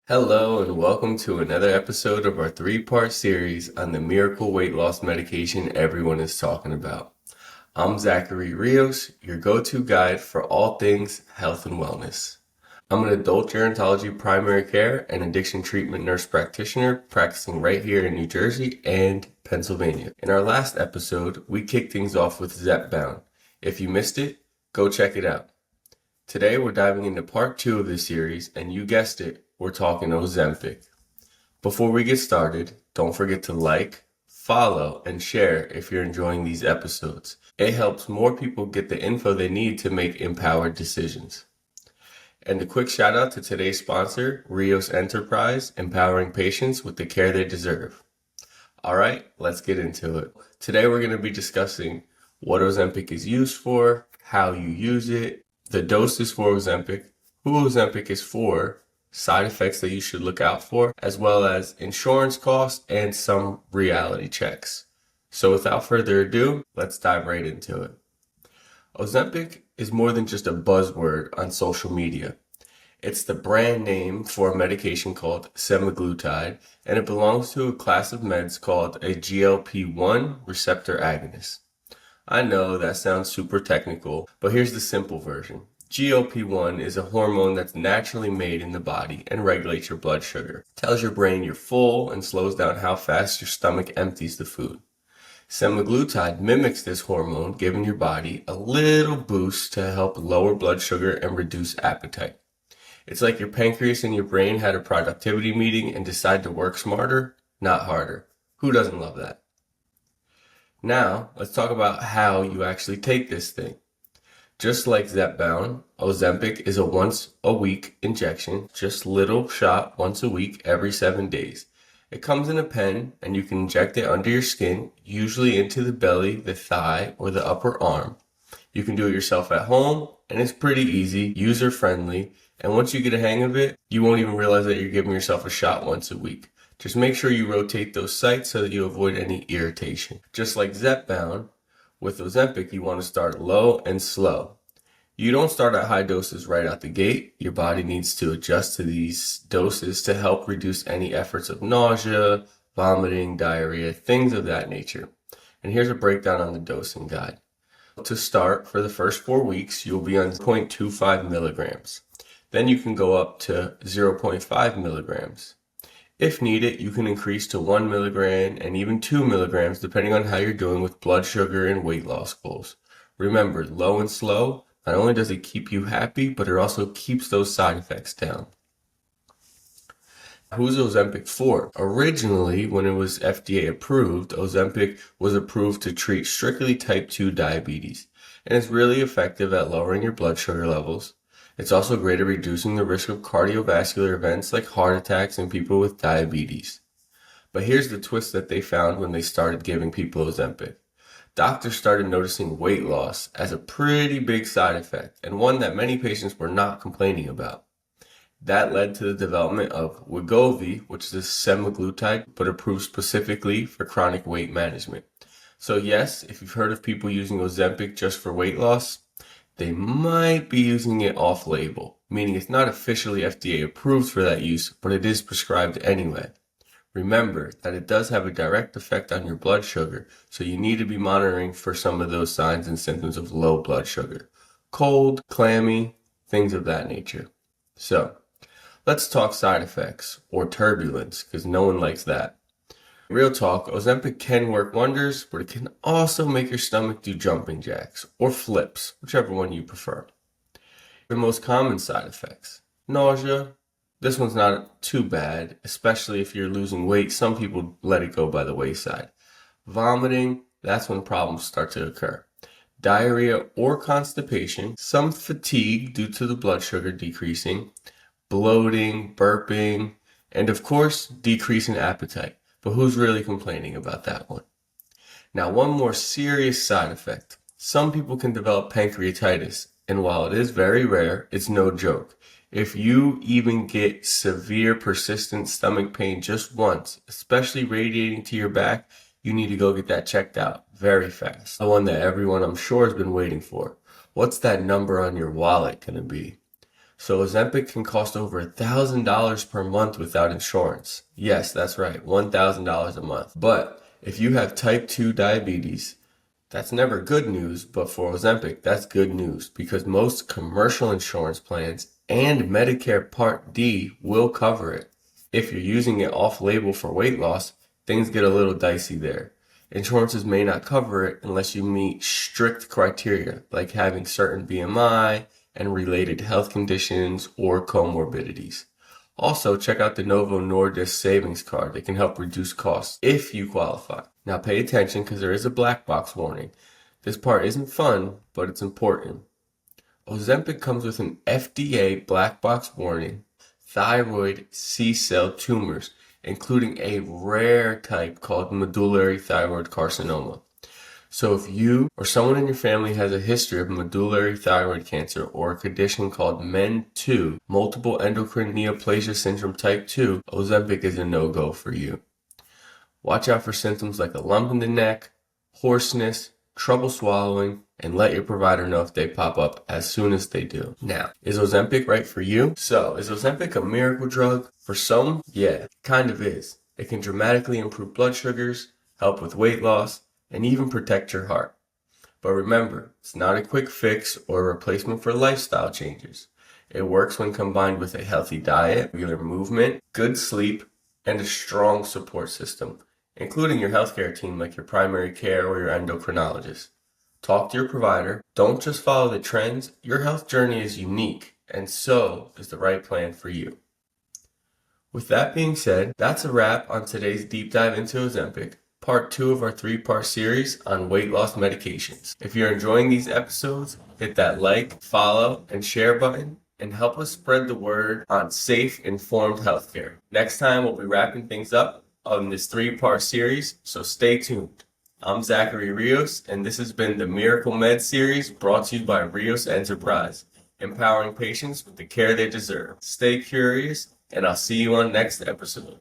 Hello and welcome to another episode of our three-part series on the miracle weight loss medication everyone is talking about. I'm Zachary Rios, your go-to guide for all things health and wellness. I'm an adult gerontology primary care and addiction treatment nurse practitioner practicing right here in New Jersey and Pennsylvania. In our last episode, we kicked things off with Zepbound. If you missed it, go check it out. Today we're diving into part 2 of this series, and you guessed it, we're talking Ozempic. Before we get started, don't forget to like, follow, and share if you're enjoying these episodes. It helps more people get the info they need to make empowered decisions. And a quick shout out to today's sponsor, Rios Enterprise, empowering patients with the care they deserve. All right, let's get into it. Today we're going to be discussing what Ozempic is used for, how you use it, the doses for Ozempic, who Ozempic is for, side effects that you should look out for, as well as insurance costs and some reality checks. So without further ado, let's dive right into it. Ozempic is more than just a buzzword on social media. It's the brand name for a medication called semaglutide, and it belongs to a class of meds called a GLP-1 receptor agonist. I know that sounds super technical, but here's the simple version. GLP-1 is a hormone that's naturally made in the body and regulates your blood sugar. It tells your brain you're full and slows down how fast your stomach empties the food. Semaglutide mimics this hormone, giving your body a little boost to help lower blood sugar and reduce appetite. It's like your pancreas and your brain had a productivity meeting and decided to work smarter, not harder. Who doesn't love that? Now, let's talk about how you actually take this thing. Just like Zepbound, Ozempic is a once-a-week injection, just little shot once a week every 7 days. It comes in a pen, and you can inject it under your skin, usually into the belly, the thigh, or the upper arm. You can do it yourself at home, and it's pretty easy, user-friendly, and once you get a hang of it, you won't even realize that you're giving yourself a shot once a week. Just make sure you rotate those sites so that you avoid any irritation. Just like Zepbound, with Ozempic, you want to start low and slow. You don't start at high doses right out the gate. Your body needs to adjust to these doses to help reduce any efforts of nausea, vomiting, diarrhea, things of that nature. And here's a breakdown on the dosing guide. To start, for the first 4 weeks, you'll be on 0.25 milligrams. Then you can go up to 0.5 milligrams. If needed, you can increase to 1 milligram and even 2 milligrams depending on how you're doing with blood sugar and weight loss goals. Remember, low and slow, not only does it keep you happy, but it also keeps those side effects down. Who's Ozempic for? Originally, when it was FDA approved, Ozempic was approved to treat strictly type 2 diabetes, and it's really effective at lowering your blood sugar levels. It's also great at reducing the risk of cardiovascular events like heart attacks in people with diabetes. But here's the twist that they found when they started giving people Ozempic. Doctors started noticing weight loss as a pretty big side effect, and one that many patients were not complaining about. That led to the development of Wegovy, which is semaglutide, but approved specifically for chronic weight management. So yes, if you've heard of people using Ozempic just for weight loss, they might be using it off-label, meaning it's not officially FDA approved for that use, but it is prescribed anyway. Remember that it does have a direct effect on your blood sugar, so you need to be monitoring for some of those signs and symptoms of low blood sugar. Cold, clammy, things of that nature. So, let's talk side effects, or turbulence, because no one likes that. Real talk, Ozempic can work wonders, but it can also make your stomach do jumping jacks, or flips, whichever one you prefer. The most common side effects. Nausea. This one's not too bad, especially if you're losing weight. Some people let it go by the wayside. Vomiting, that's when problems start to occur. Diarrhea or constipation. Some fatigue due to the blood sugar decreasing. Bloating, burping, and of course, decrease in appetite. But who's really complaining about that one? Now, one more serious side effect. Some people can develop pancreatitis, and while it is very rare, it's no joke. If you even get severe persistent stomach pain just once, especially radiating to your back, you need to go get that checked out very fast. The one that everyone I'm sure has been waiting for. What's that number on your wallet going to be? So Ozempic can cost over $1,000 per month without insurance. Yes, that's right, $1,000 a month. But if you have type 2 diabetes, that's never good news, but for Ozempic, that's good news because most commercial insurance plans and Medicare Part D will cover it. If you're using it off-label for weight loss, things get a little dicey there. Insurances may not cover it unless you meet strict criteria, like having certain BMI and related health conditions or comorbidities. Also, check out the Novo Nordisk savings card. It can help reduce costs if you qualify. Now pay attention because there is a black box warning. This part isn't fun, but it's important. Ozempic comes with an FDA black box warning, thyroid C-cell tumors, including a rare type called medullary thyroid carcinoma. So if you or someone in your family has a history of medullary thyroid cancer or a condition called MEN2, multiple endocrine neoplasia syndrome type 2, Ozempic is a no-go for you. Watch out for symptoms like a lump in the neck, hoarseness, trouble swallowing, and let your provider know if they pop up as soon as they do. Now, is Ozempic right for you? So, is Ozempic a miracle drug? For some, yeah, kind of is. It can dramatically improve blood sugars, help with weight loss, and even protect your heart. But remember, it's not a quick fix or a replacement for lifestyle changes. It works when combined with a healthy diet, regular movement, good sleep, and a strong support system, including your healthcare team like your primary care or your endocrinologist. Talk to your provider. Don't just follow the trends. Your health journey is unique, and so is the right plan for you. With that being said, that's a wrap on today's deep dive into Ozempic, part 2 of our 3-part series on weight loss medications. If you're enjoying these episodes, hit that like, follow, and share button and help us spread the word on safe, informed healthcare. Next time, we'll be wrapping things up on this 3-part series, so stay tuned. I'm Zachary Rios, and this has been the Miracle Med series brought to you by Rios Enterprise, empowering patients with the care they deserve. Stay curious, and I'll see you on next episode.